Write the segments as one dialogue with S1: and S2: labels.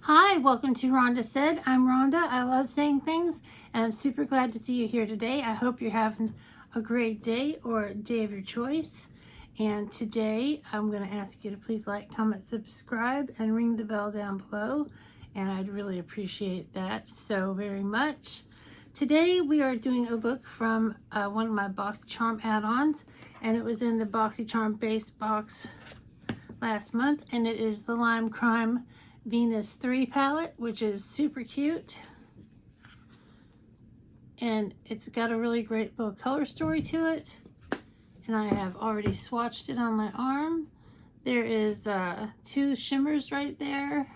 S1: Hi, welcome to Rhonda Said. I'm Rhonda. I love saying things, and I'm super glad to see you here today. I hope you're having a great day or a day of your choice. And today I'm going to ask you to please like, comment, subscribe, and ring the bell down below. And I'd really appreciate that so very much. Today we are doing a look from one of my Boxycharm add-ons, and it was in the Boxycharm base box last month, and it is the Lime Crime Venus 3 palette, which is super cute, and it's got a really great little color story to it, and I have already swatched it on my arm. There is two shimmers right there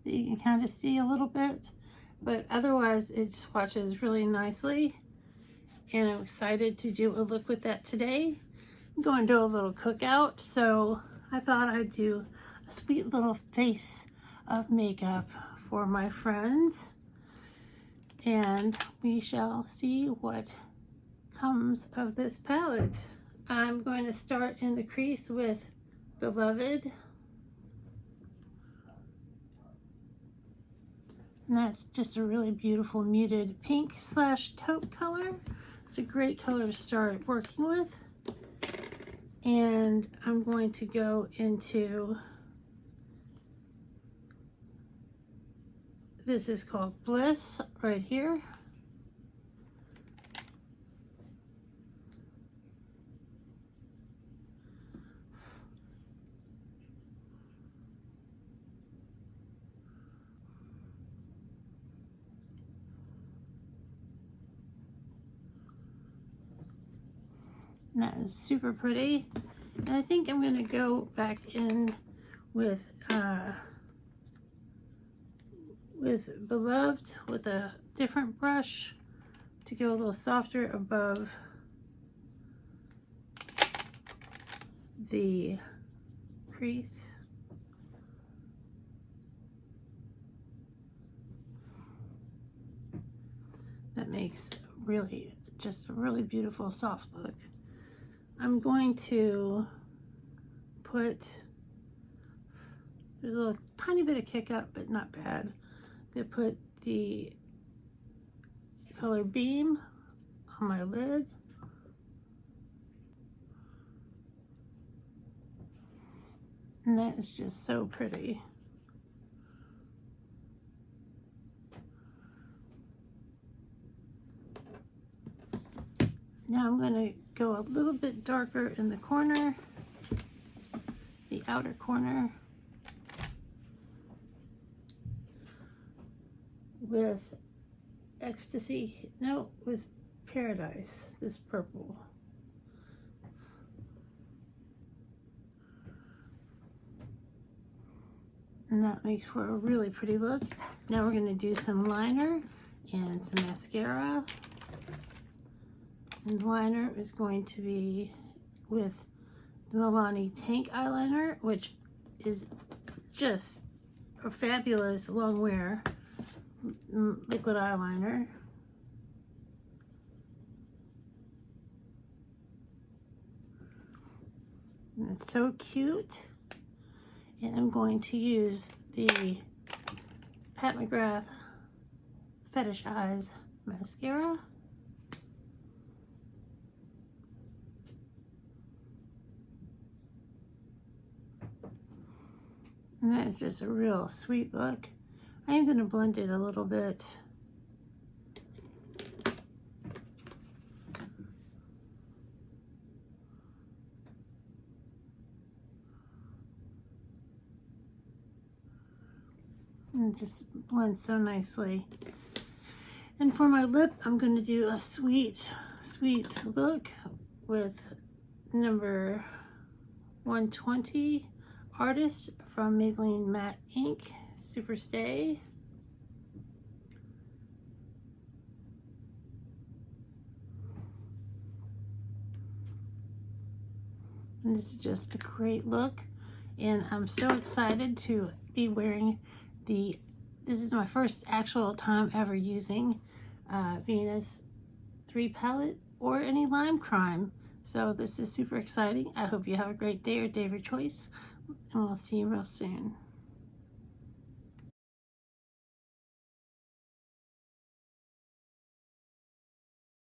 S1: that you can kind of see a little bit, but otherwise it swatches really nicely, and I'm excited to do a look with that today. I'm going to do a little cookout, so I thought I'd do a sweet little face of makeup for my friends, and we shall see what comes of this palette. I'm going to start in the crease with Beloved, and that's just a really beautiful muted pink slash taupe color. It's a great color to start working with. And I'm going to go into, this is called Bliss right here. And that is super pretty. And I think I'm going to go back in with Beloved with a different brush to go a little softer above the crease. That makes really just a really beautiful soft look. I'm going to put, there's a little tiny bit of kick up, but not bad. I'm going to put the color Beam on my lid. And that is just so pretty. Now I'm going to go a little bit darker in the corner, the outer corner, with Ecstasy, no, with Paradise, this purple. And that makes for a really pretty look. Now we're going to do some liner and some mascara. And the liner is going to be with the Milani Tank eyeliner, which is just a fabulous long wear liquid eyeliner. And it's so cute. And I'm going to use the Pat McGrath Fetish Eyes mascara. And that is just a real sweet look. I am going to blend it a little bit. And it just blends so nicely. And for my lip, I'm going to do a sweet, sweet look with number 120 Artist from Maybelline Matte Ink Super Stay. And this is just a great look, and I'm so excited to be wearing this is my first actual time ever using Venus 3 palette or any Lime Crime. So this is super exciting. I hope you have a great day or day of your choice, and we'll see you real soon.